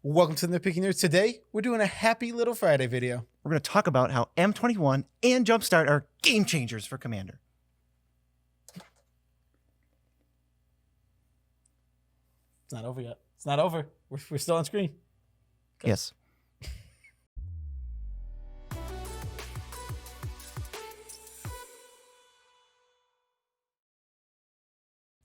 Welcome to the Nitpicking Nerds. Today, we're doing a happy little Friday video. We're going to talk about how M21 and Jumpstart are game changers for Commander. It's not over yet. It's not over. We're still on screen. Okay. Yes.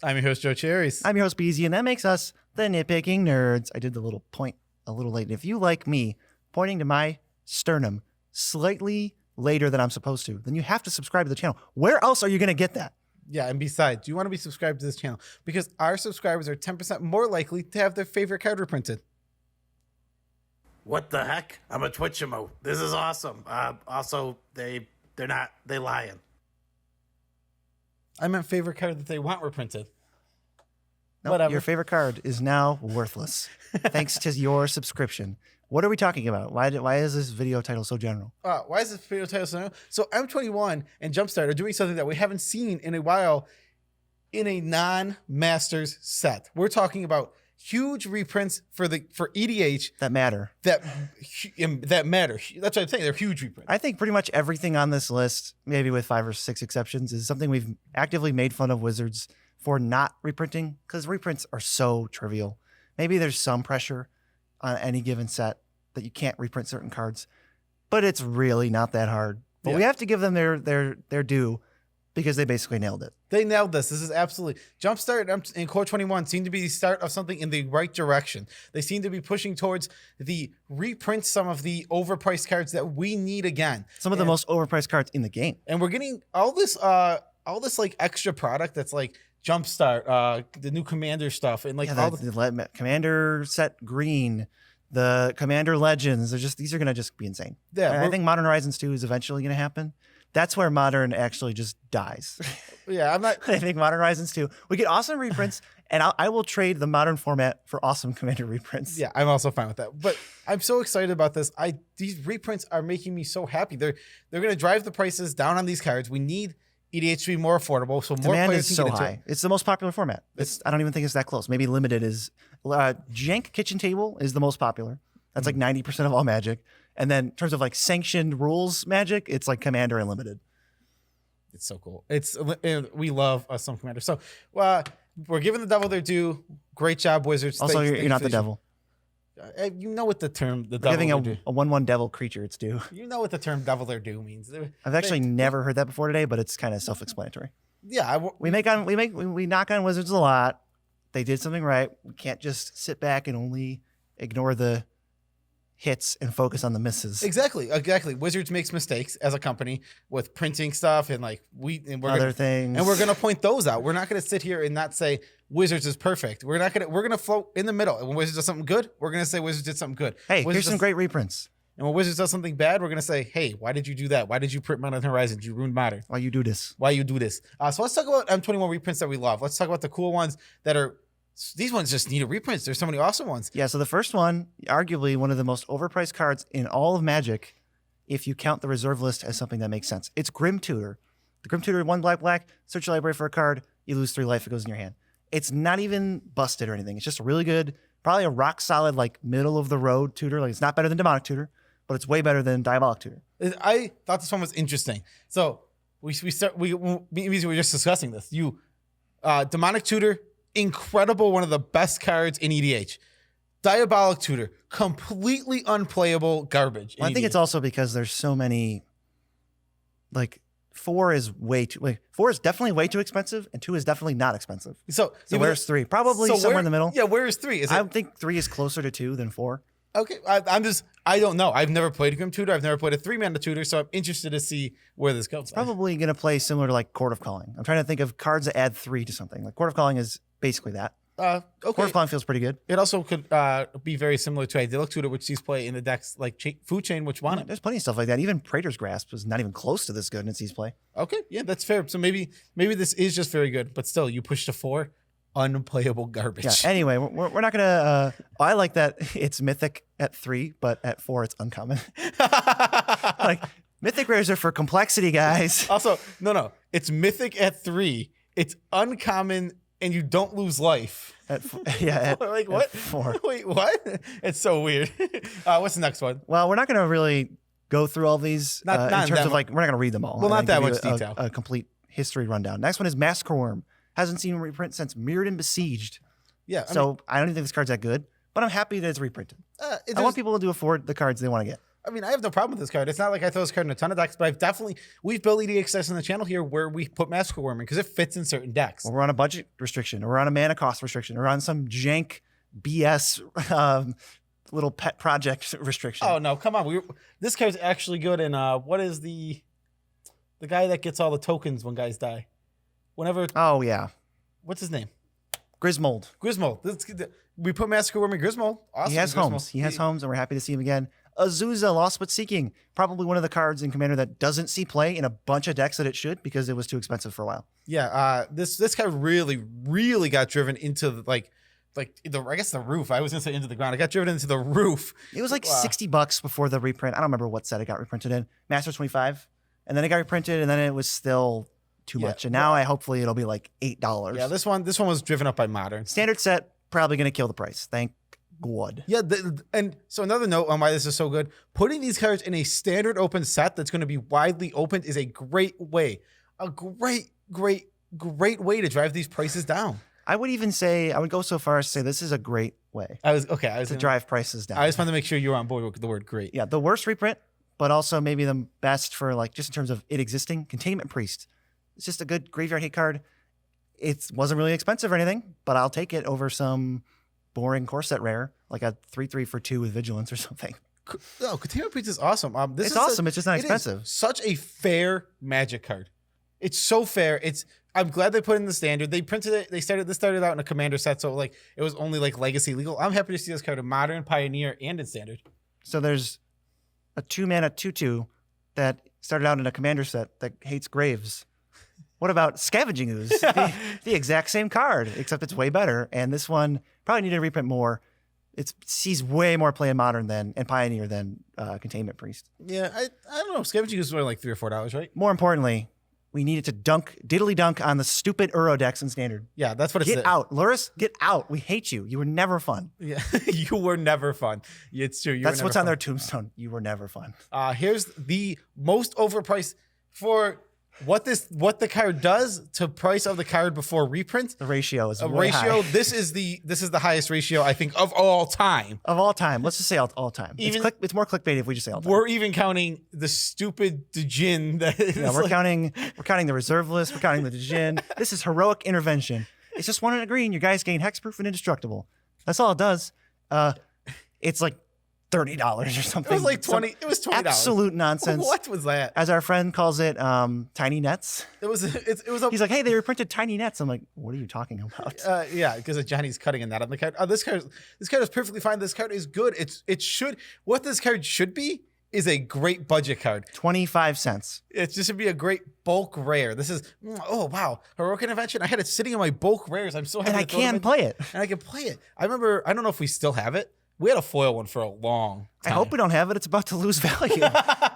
I'm your host, Joe Cherries. I'm your host, BZ, and that makes us the Nitpicking Nerds. I did the little point a little late. If you like me pointing to my sternum slightly later than I'm supposed to, then you have to subscribe to the channel. Where else are you going to get that? Yeah, and besides, you want to be subscribed to this channel because our subscribers are 10% more likely to have their favorite card reprinted. What the heck? I'm a Twitch emote. This is awesome. Also, they're lying. I meant favorite card that they want reprinted. No, Whatever. your favorite card is now worthless thanks to your subscription. What are we talking about? Why is this video title so general? Why is this video title so general? So M21 and Jumpstart are doing something that we haven't seen in a while in a non-Masters set. We're talking about huge reprints for EDH That matter. that matter. That's what I'm saying. They're huge reprints. I think pretty much everything on this list, maybe with 5 or 6 exceptions, is something we've actively made fun of Wizards for not reprinting because reprints are so trivial. Maybe there's some pressure on any given set that you can't reprint certain cards, but it's really not that hard. But we have to give them their due because they basically nailed it. They nailed this. This is absolutely Jumpstart and Core 21 seem to be the start of something in the right direction. They seem to be pushing towards the reprint some of the overpriced cards that we need again. Some of the most overpriced cards in the game. And we're getting all this like extra product that's like Jumpstart, the new Commander stuff, and like the Commander set green, the Commander Legends. These are gonna just be insane. Yeah, I think Modern Horizons 2 is eventually gonna happen. That's where Modern actually just dies. Yeah, I'm not. I think Modern Horizons 2. We get awesome reprints, and I will trade the Modern format for awesome Commander reprints. Yeah, I'm also fine with that. But I'm so excited about this. These reprints are making me so happy. They're gonna drive the prices down on these cards. We need EDH to be more affordable, so more Demand players is can so get into high. it. It's the most popular format. I don't even think it's that close. Maybe Limited is. Jank Kitchen Table is the most popular. That's like 90% of all Magic. And then in terms of like sanctioned rules Magic, it's like Commander and Limited. It's so cool. We love some Commander. So we're giving the devil their due. Great job, Wizards. Also, you're not the devil. You know what the term the We're devil giving their due. a 1/1 devil creature its due. You know what the term devil their due means. I've actually never heard that before today, but it's kind of self-explanatory. Yeah, we knock on Wizards a lot. They did something right. We can't just sit back and only ignore the hits and focus on the misses. Exactly. Wizards makes mistakes as a company with printing stuff and we're gonna point those out. We're not gonna sit here and not say Wizards is perfect. We're gonna float in the middle. And when Wizards does something good, we're gonna say Wizards did something good. Hey, Wizards here's some great reprints. And when Wizards does something bad, we're gonna say, hey, why did you do that? Why did you print Modern Horizons? You ruined Modern. Why you do this? So let's talk about M21 reprints that we love. Let's talk about the cool ones that are. These ones just need a reprints. There's so many awesome ones. Yeah, so the first one, arguably one of the most overpriced cards in all of Magic, if you count the reserve list as something that makes sense. It's Grim Tutor. The Grim Tutor, 1 black, search your library for a card, you lose 3 life, it goes in your hand. It's not even busted or anything. It's just really good, probably a rock solid, like middle of the road tutor. Like it's not better than Demonic Tutor, but it's way better than Diabolic Tutor. I thought this one was interesting. So we were just discussing this. Demonic Tutor, incredible, one of the best cards in EDH. Diabolic Tutor, completely unplayable garbage. Well, I think it's also because there's so many. Like 4 is definitely way too expensive, and 2 is definitely not expensive. So where's 3? Probably somewhere in the middle. Yeah, where is 3? I think 3 is closer to 2 than 4. Okay, I don't know. I've never played Grim Tutor. I've never played a 3-mana tutor, so I'm interested to see where this goes. It's probably going to play similar to like Court of Calling. I'm trying to think of cards that add 3 to something. Like Court of Calling is basically that. Okay. Court of Calling feels pretty good. It also could be very similar to Idyllic Tutor, which sees play in the decks like Food Chain, which won it. There's plenty of stuff like that. Even Praetor's Grasp was not even close to this good in sees play. Okay, yeah, that's fair. So maybe this is just very good, but still, you push to 4, unplayable garbage. Yeah. Anyway, we're not gonna. I like that it's mythic at 3, but at 4 it's uncommon. Like mythic rares are for complexity, guys. Also, no, it's mythic at 3. It's uncommon and you don't lose life. Like what? At 4. Wait, what? It's so weird. What's the next one? Well, we're not going to really go through all these Not in terms of like, we're not going to read them all. Well, not and that give much you detail. A complete history rundown. Next one is Massacre Worm. Hasn't seen a reprint since Mirrored and Besieged. Yeah. I don't even think this card's that good, but I'm happy that it's reprinted. I want people to afford the cards they want to get. I mean, I have no problem with this card. It's not like I throw this card in a ton of decks, but we've built EDH decks on the channel here where we put Massacre Worm in because it fits in certain decks. Or we're on a budget restriction, or we're on a mana cost restriction, or on some jank BS little pet project restriction. Oh no, come on. This card's actually good. And what is the guy that gets all the tokens when guys die? Whenever. Oh yeah. What's his name? Grismold. We put Massacre Worm in Grismold. Awesome. He has homes. He has homes, and we're happy to see him again. Azusa, Lost But Seeking. Probably one of the cards in Commander that doesn't see play in a bunch of decks that it should because it was too expensive for a while. Yeah. This card really got driven into I guess the roof. I was gonna say into the ground. I got driven into the roof. It was like $60 before the reprint. I don't remember what set it got reprinted in. Master 25, and then it got reprinted, and then it was still too much. And now hopefully it'll be like $8. Yeah, this one was driven up by Modern. Standard set probably gonna kill the price. Thank God. Yeah, and so another note on why this is so good: putting these cards in a standard open set that's going to be widely opened is a great way, great way to drive these prices down. I would go so far as to say this is a great way to drive prices down. I just wanted to make sure you were on board with the word great. Yeah, the worst reprint, but also maybe the best for like just in terms of it existing. Containment Priest. It's just a good graveyard hit card. It wasn't really expensive or anything, but I'll take it over some boring core set rare, like a 3/3 for 2 with Vigilance or something. No, Containment Priest is awesome. It's awesome. It's just not expensive. Such a fair Magic card. It's so fair. I'm glad they put in the standard. They printed it. This started out in a Commander set, so like it was only like Legacy legal. I'm happy to see this card in Modern, Pioneer, and in Standard. So there's a 2-mana 2/2 that started out in a Commander set that hates Graves. What about Scavenging Ooze? the exact same card, except it's way better. And this one probably needed to reprint more. It sees way more play in Modern and Pioneer than Containment Priest. Yeah, I don't know. Scavenging Ooze is only like $3 or $4, right? More importantly, we needed to diddly dunk on the stupid Uro decks in Standard. Yeah, that's what it's. Get out, Luris. Get out. We hate you. You were never fun. Yeah, you were never fun. It's true. That's what's on their tombstone. You were never fun. Here's the most overpriced for what the card does to price of the card before reprint. The ratio is way high. This is the highest ratio I think of all time. Of all time. Let's just say all time. It's more clickbait if we just say all time. We're even counting the stupid Djinn that is we're counting the reserve list, we're counting the Djinn. This is heroic intervention. It's just 1 and a green. Your guys gain hexproof and indestructible. That's all it does. It's like $30 or something. It was like 20. It was $20. Absolute nonsense. What was that? As our friend calls it, tiny nets. It was. He's like, hey, they reprinted tiny nets. I'm like, what are you talking about? Yeah, because Johnny's cutting a net on the card. This card is perfectly fine. This card is good. What this card should be is a great budget card. 25 cents. It just should be a great bulk rare. This is wow, heroic intervention. I had it sitting in my bulk rares. I'm so happy. And I can play it. And I can play it. I remember. I don't know if we still have it. We had a foil one for a long time. I hope we don't have it. It's about to lose value.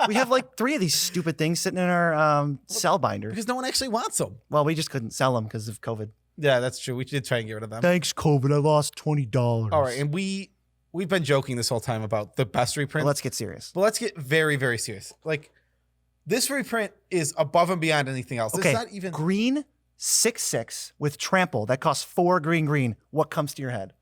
We have like 3 of these stupid things sitting in our cell binder. Because no one actually wants them. Well, we just couldn't sell them because of COVID. Yeah, that's true. We did try and get rid of them. Thanks, COVID. I lost $20. All right, and we've been joking this whole time about the best reprint. Well, let's get serious. But let's get very, very serious. Like, this reprint is above and beyond anything else. Okay, it's not even green 6/6 with trample that costs 4 green. What comes to your head?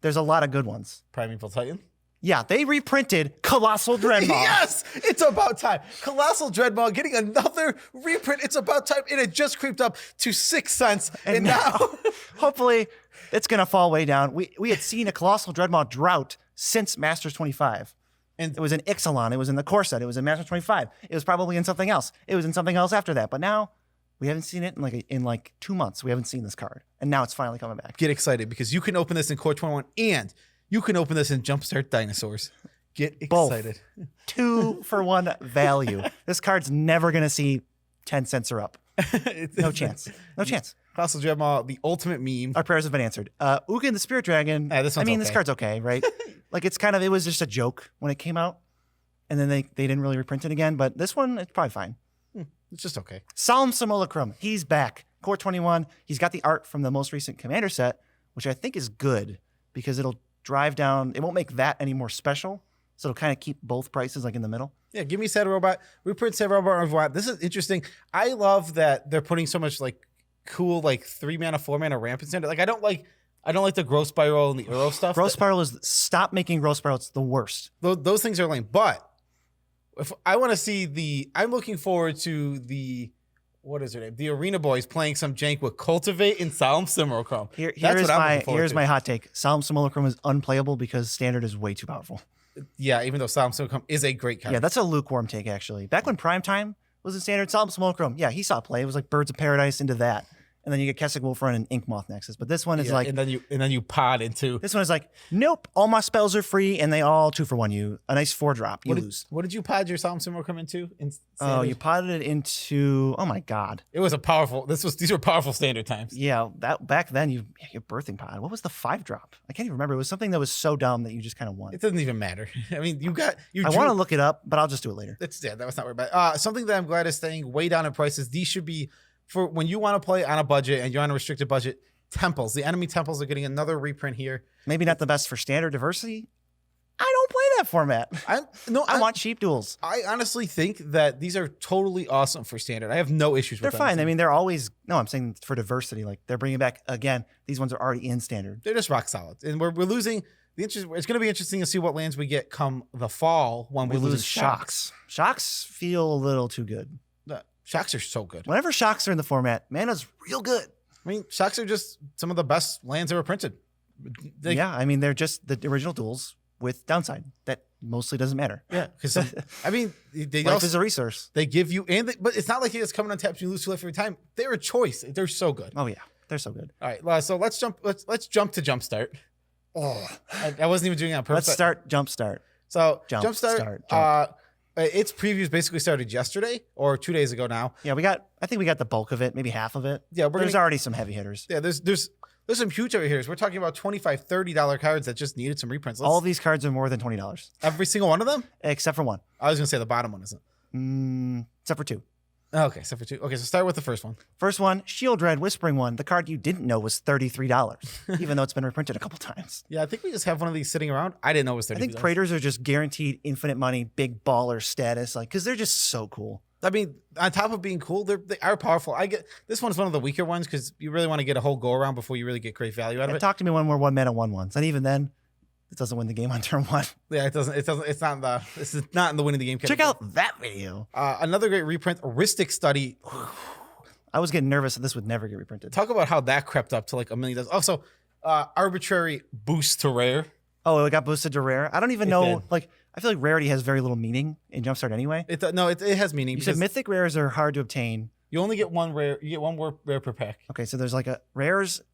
There's a lot of good ones. Primeval Titan. Yeah, they reprinted Colossal Dreadmaw. Yes, it's about time. Colossal Dreadmaw getting another reprint. It's about time. And it just creeped up to 6 cents. And now hopefully, it's going to fall way down. We had seen a Colossal Dreadmaw drought since Masters 25. And it was in Ixalan. It was in the core set. It was in Masters 25. It was probably in something else. It was in something else after that. But now, we haven't seen it in like 2 months. We haven't seen this card. And now it's finally coming back. Get excited because you can open this in Core 21 and you can open this in Jumpstart Dinosaurs. Get excited. Both. 2 for 1 value. This card's never going to see 10 cents or up. No chance. No chance. Colossal Dreadmaw, the ultimate meme. Our prayers have been answered. Ugin the Spirit Dragon. This card's okay, right? Like it was just a joke when it came out. And then they didn't really reprint it again. But this one, it's probably fine. It's just okay. Solemn Simulacrum. He's back. Core 21. He's got the art from the most recent Commander set, which I think is good because it'll drive down. It won't make that any more special, so it'll kind of keep both prices like in the middle. Yeah, give me Sad Robot. Reprint Sad Robot. Robot. This is interesting. I love that they're putting so much like cool like 3-mana, 4-mana ramp in standard. Like I don't like the Growth Spiral and the Euro stuff. Growth Spiral is stop making Growth Spiral. It's the worst. Those things are lame. But if I want to see I'm looking forward to what is her name? The Arena Boys playing some jank with Cultivate and Solemn Simulacrum. Here's my hot take. Solemn Simulacrum is unplayable because standard is way too powerful. Yeah, even though Solemn Simulacrum is a great card. Yeah, that's a lukewarm take actually. Back when Prime Time was in standard, Solemn Simulacrum, yeah, he saw play. It was like Birds of Paradise into that. And then you get Kessig Wolf Run and Ink Moth Nexus. But this one is like, and then you pod into. This one is like, nope, all my spells are free and they all 2-for-1 you. A nice 4-drop. You lose. What did you pod your Solemn Simulacrum into? You podded it into. Oh my god! It was a powerful. These were powerful standard times. Yeah, that back then your birthing pod. What was the 5-drop? I can't even remember. It was something that was so dumb that you just kind of won. It doesn't even matter. I mean, I want to look it up, but I'll just do it later. That was not very bad. Something that I'm glad is staying way down in prices. These should be. For when you want to play on a budget and you're on a restricted budget, temples. The enemy temples are getting another reprint here. Maybe not the best for standard diversity. I don't play that format. I want cheap duels. I honestly think that these are totally awesome for standard. I have no issues with them. They're fine. I mean, they're always I'm saying for diversity. Like they're bringing back again. These ones are already in standard. They're just rock solid, and we're losing the interest. It's going to be interesting to see what lands we get come the fall when we lose shocks. Shocks feel a little too good. Shocks are so good. Whenever shocks are in the format, mana's real good. I mean, shocks are just some of the best lands ever printed. I mean, they're just the original duels with downside that mostly doesn't matter. Yeah, because I mean, life is a resource. They give you, but it's not like it's coming on taps and you lose 2 life every time. They're a choice. They're so good. Oh yeah, they're so good. All right, so let's jump to Jumpstart. Oh, I wasn't even doing it on purpose. Let's start Jumpstart. So Jumpstart. Its previews basically started yesterday or 2 days ago now. Yeah, I think we got the bulk of it, maybe half of it. Yeah, there's already some heavy hitters. Yeah, there's some huge over here. We're talking about $25, $30 cards that just needed some reprints. All of these cards are more than $20. Every single one of them? Except for one. I was going to say the bottom one isn't. Except for 2. Okay, except for 2. Okay, so start with the first one. First one, Shield Red Whispering One. The card you didn't know was $33, even though it's been reprinted a couple times. Yeah, I think we just have one of these sitting around. I didn't know it was $33. I think Praetors are just guaranteed infinite money, big baller status, because they're just so cool. I mean, on top of being cool, they are powerful. This one's one of the weaker ones because you really want to get a whole go around before you really get great value out of it. Talk to me when we're 1-mana 1/1s, and even then, it doesn't win the game on turn 1. Yeah, it doesn't. It's not this is not in the winning the game category. Check out that video. Another great reprint, Aristic Study. I was getting nervous that this would never get reprinted. Talk about how that crept up to like $1 million. Also, arbitrary boost to rare. Oh, it got boosted to rare. I don't even know. Like, I feel like rarity has very little meaning in Jumpstart anyway. It has meaning. You said mythic rares are hard to obtain. You only get one rare. You get one more rare per pack. Okay, so there's like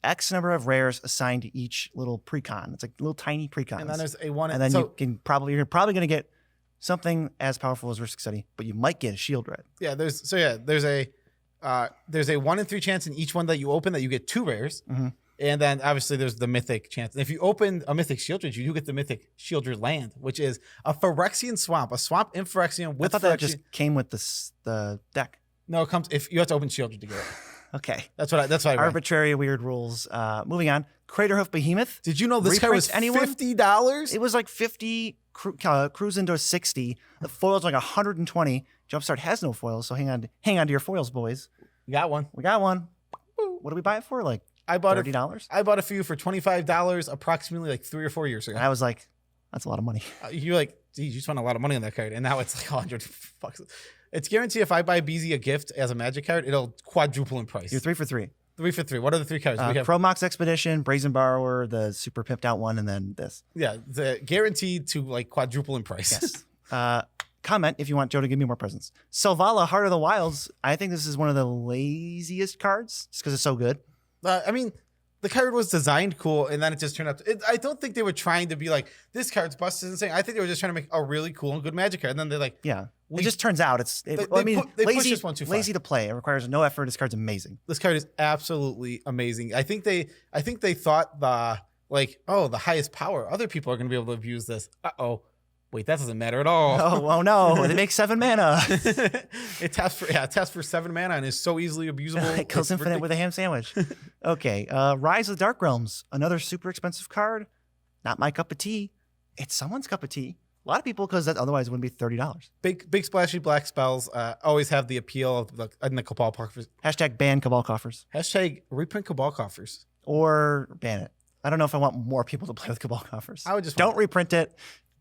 X number of rares assigned to each little precon. It's like little tiny precons. And then there's a one. And then you're probably going to get something as powerful as Risk Study, but you might get a Shield Red. Yeah, there's a 1 in 3 chance in each one that you open that you get 2 rares. Mm-hmm. And then obviously there's the mythic chance. And if you open a mythic Shieldred, you do get the mythic Shieldred land, which is a Phyrexian swamp, a swamp in Phyrexian with. I thought that just came with the deck. No, it comes if you have to open Shieldred to get it. Okay, that's what I read. Arbitrary weird rules. Moving on, Craterhoof Behemoth. Did you know this card was $50? It was like 50, cruising to 60. The foil's like 120. Jumpstart has no foils, so hang on to your foils, boys. We got one. What did we buy it for? Like I bought $30. I bought a few for $25 approximately like 3 or 4 years ago. And I was like, that's a lot of money. You're like, geez, you spent a lot of money on that card, and now it's like $100. It's guaranteed if I buy BZ a gift as a Magic card, it'll quadruple in price. You're 3 for 3. 3 for 3. What are the 3 cards? We have Chromox Expedition, Brazen Borrower, the super pimped out one, and then this. Yeah, the guaranteed to like quadruple in price. Yes. Comment if you want Joe to give me more presents. Selvala, Heart of the Wilds. I think this is one of the laziest cards just because it's so good. I mean, the card was designed cool, and then it just turned out. I don't think they were trying to be like, this card's busted insane. I think they were just trying to make a really cool and good Magic card. And then they're like, yeah. It just turns out they lazy, this one too far. Lazy to play. It requires no effort. This card's amazing. This card is absolutely amazing. I think they thought the highest power. Other people are going to be able to abuse this. Wait, that doesn't matter at all. Oh no, they make 7 mana. It taps for 7 mana and is so easily abusable. It kills It's infinite with a ham sandwich. Okay, Rise of the Dark Realms, another super expensive card. Not my cup of tea. It's someone's cup of tea. A lot of people, because otherwise it wouldn't be $30. Big splashy black spells always have the appeal of the Cabal coffers. Hashtag ban Cabal coffers. Hashtag reprint Cabal coffers. Or ban it. I don't know if I want more people to play with Cabal coffers. I would just don't reprint it.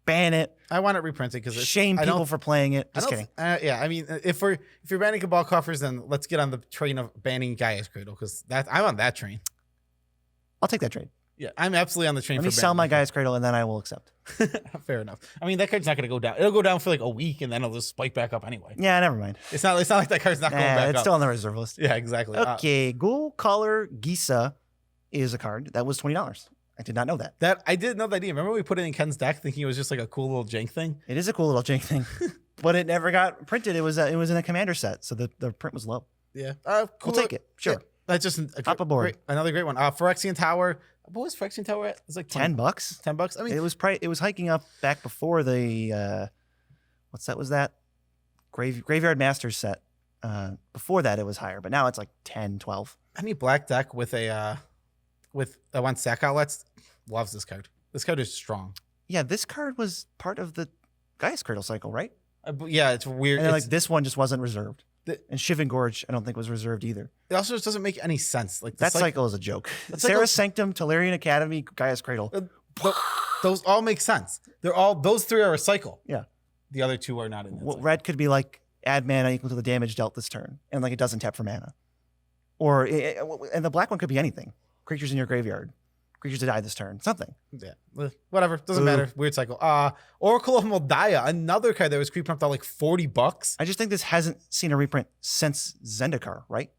Ban it. I want it reprinted because shame people for playing it. Just kidding. Yeah, I mean, if you're banning Cabal coffers, then let's get on the train of banning Gaia's Cradle because I'm on that train. I'll take that trade. Yeah, I'm absolutely on the train. Let me sell my Gaia's Cradle and then I will accept. Fair enough. I mean, that card's not going to go down. It'll go down for like a week and then it'll just spike back up anyway. Yeah, never mind. It's not like that card's not going back up. It's still on the reserve list. Yeah, exactly. Okay, Ghoul Caller Gisa is a card that was $20. I did not know that. I didn't know that either. Remember we put it in Ken's deck thinking it was just like a cool little jank thing? It is a cool little jank thing, but it never got printed. It was in a commander set, so the print was low. Yeah, We'll cool. take it. Sure. Yeah, that's just Top aboard. Another great one. Phyrexian Tower. What was Phyrexian Tower at? It's like $10. $10. I mean, it was hiking up back before the what's that? Was that Graveyard Masters set? Before that, it was higher, but now it's like 10, 12. Any black deck with one sack outlets loves this card. This card is strong. Yeah, this card was part of the Gaia's Cradle cycle, right? Yeah, it's weird. And like this one just wasn't reserved. And Shivan Gorge, I don't think was reserved either. It also just doesn't make any sense. Like that cycle is a joke. Sarah's Sanctum, Tolarian Academy, Gaia's Cradle. Those all make sense. Those 3 are a cycle. Yeah. The other 2 are not in that. Red could be like add mana equal to the damage dealt this turn, and like it doesn't tap for mana. Or and the black one could be anything. Creatures in your graveyard. Creatures that die this turn. Something. Yeah. Whatever. Doesn't matter. Weird cycle. Oracle of Moldiah, another card that was creeping up to like $40. I just think this hasn't seen a reprint since Zendikar, right?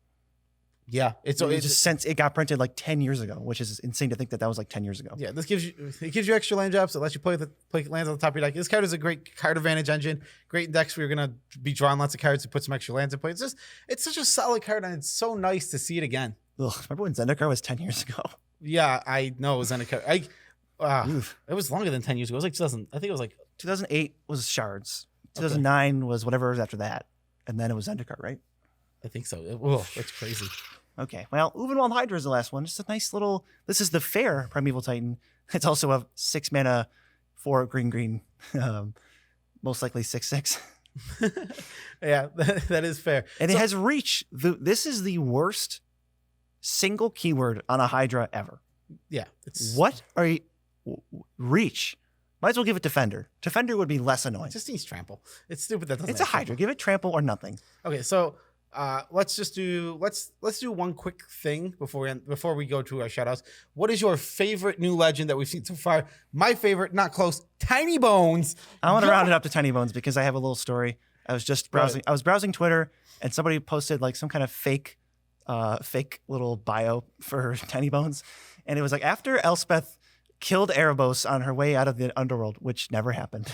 Yeah. It's just since it got printed like 10 years ago, which is insane to think that was like 10 years ago. Yeah, this gives you extra land drops. It lets you play lands on the top of your deck. This card is a great card advantage engine. Great in decks where you're gonna be drawing lots of cards to put some extra lands in play. It's such a solid card, and it's so nice to see it again. Ugh, remember when Zendikar was 10 years ago? Yeah, I know it was Zendikar. It was longer than 10 years ago. It was like 2000. I think it was like 2008 was Shards. 2009 was whatever was after that, and then it was Zendikar, right? I think so. That's crazy. Okay, well, Uvenwald Hydra is the last one. Just a nice little. This is the fair Primeval Titan. It's also a 6 mana, 4 green, most likely 6/6. Yeah, that is fair. And it has reach. This is the worst single keyword on a Hydra ever. Yeah. What are you? Reach. Might as well give it Defender. Defender would be less annoying. It just needs Trample. It's stupid that doesn't. It's a Hydra. Give it Trample or nothing. Okay, so let's do one quick thing before we go to our shoutouts. What is your favorite new legend that we've seen so far? My favorite, not close, Tiny Bones. I want to round it up to Tiny Bones because I have a little story. I was just browsing. I was browsing Twitter and somebody posted like some kind of fake little bio for Tiny Bones, and it was like after Elspeth killed Erebos on her way out of the underworld, which never happened.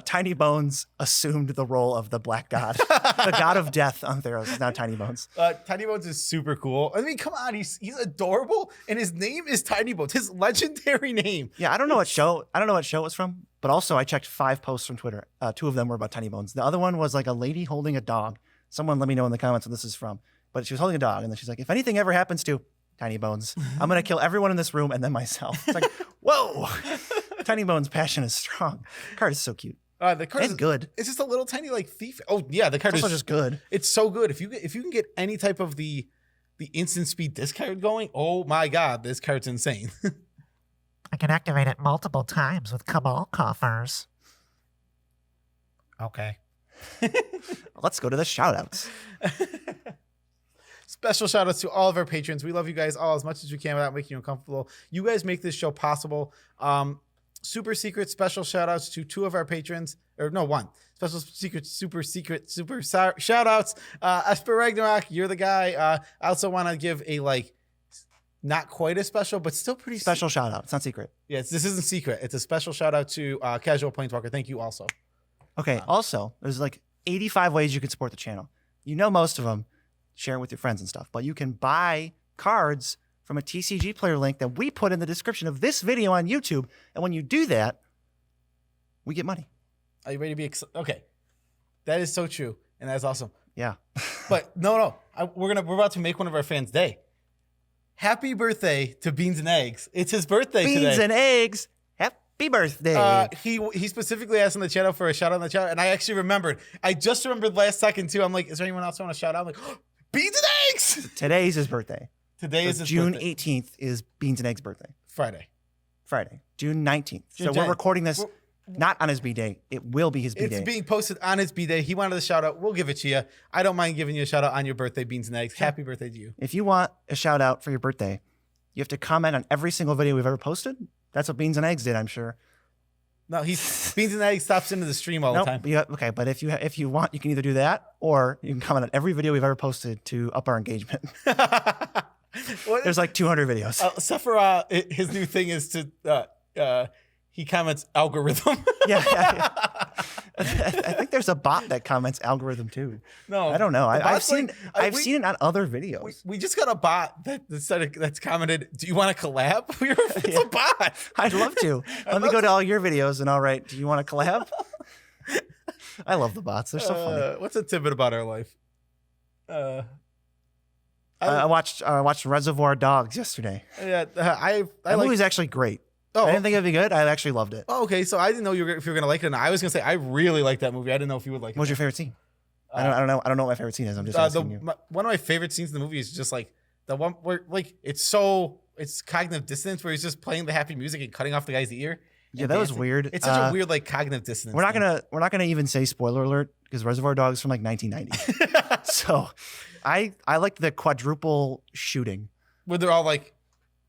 Tiny Bones assumed the role of the Black God, the god of death on Theros. Is now Tiny Bones. Tiny Bones is super cool. I mean, come on, he's adorable, and his name is Tiny Bones, his legendary name. Yeah, I don't know what show it was from, but also I checked 5 posts from Twitter. 2 of them were about Tiny Bones. The other one was like a lady holding a dog. Someone let me know in the comments what this is from. But she was holding a dog, and then she's like, if anything ever happens to Tiny Bones, I'm going to kill everyone in this room and then myself. It's like, whoa. Tiny Bones' passion is strong. The card is so cute. The card is good. It's just a little tiny like thief. Oh yeah, the card it's is also just good. It's so good. If you can get any type of the instant speed discard going, oh my god, this card's insane. I can activate it multiple times with Cabal coffers. Okay. Let's go to the shoutouts. Special shout outs to all of our patrons. We love you guys all as much as we can without making you uncomfortable. You guys make this show possible. Super secret special shout outs to 2 of our patrons, or no, 1. Special secret, super shout outs. Esper Ragnarok, you're the guy. I also want to give a not quite as special, but still pretty special shout out. It's not secret. Yes, this isn't secret. It's a special shout out to Casual Planeswalker. Thank you also. Okay. Also, there's like 85 ways you can support the channel. You know most of them. Share it with your friends and stuff. But you can buy cards from a TCG player link that we put in the description of this video on YouTube. And when you do that, we get money. Are you ready to be okay? That is so true, and that's awesome. Yeah. But no, we're about to make one of our fans' day. Happy birthday to Beans and Eggs! It's his birthday today. Beans and eggs. Happy birthday. He specifically asked in the chat out for a shout out in the chat, and I actually remembered. I just remembered last second too. I'm like, is there anyone else I want to shout out? I'm like, oh, Beans and Eggs! Today's his birthday. Today is his June birthday. 18th is Beans and Eggs' birthday. Friday. June 19th. June So we're 10th. recording this not on his B-Day. It will be his B-Day. It's being posted on his B-Day. He wanted a shout out. We'll give it to you. I don't mind giving you a shout out on your birthday, Beans and Eggs. Happy birthday to you. If you want a shout out for your birthday, you have to comment on every single video we've ever posted. That's what Beans and Eggs did, I'm sure. No, Beans and Eggs stops into the stream all the time. Okay, but if you want, you can either do that or you can comment on every video we've ever posted to up our engagement. There's like 200 videos. Except for his new thing is to he comments algorithm. Yeah. I think there's a bot that comments algorithm too. No, I don't know. I've seen like, seen it on other videos. We just got a bot that's commented. Do you want to collab? It's a bot. I'd love to. Let me go to all your videos and I'll write, do you want to collab? I love the bots. They're so funny. What's a tidbit about our life? I watched Reservoir Dogs yesterday. Yeah, that movie's actually great. Oh, I didn't think it'd be good. I actually loved it. Oh, okay. So I didn't know if you were gonna like it or not. I was gonna say I really like that movie. I didn't know if you would like it. What was your favorite scene? I don't know what my favorite scene is. I'm just asking you. One of my favorite scenes in the movie is just like the one where like it's cognitive dissonance where he's just playing the happy music and cutting off the guy's ear. Yeah, that was weird. It's such a weird like cognitive dissonance. We're not gonna even say spoiler alert because Reservoir Dogs from like 1990. So I liked the quadruple shooting where they're all like.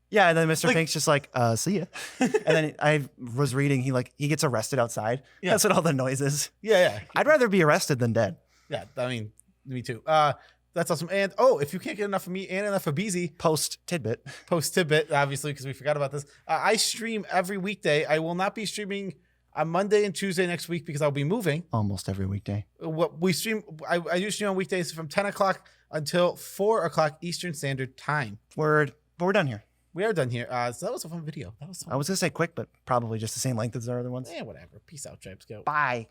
Yeah, and then Mr. Pink's just like, see ya. And then I was reading, he gets arrested outside. Yeah. That's what all the noise is. Yeah. I'd rather be arrested than dead. Yeah, I mean, me too. That's awesome. And if you can't get enough of me and enough of Beezy, post tidbit, obviously, because we forgot about this. I stream every weekday. I will not be streaming on Monday and Tuesday next week because I'll be moving. Almost every weekday. What we stream, I do stream on weekdays from 10 o'clock until 4 o'clock Eastern Standard Time. Word. But we're done here. We are done here. So that was a fun video. That was fun. I was going to say quick, but probably just the same length as our other ones. Yeah, whatever. Peace out, Tribes. Go. Bye.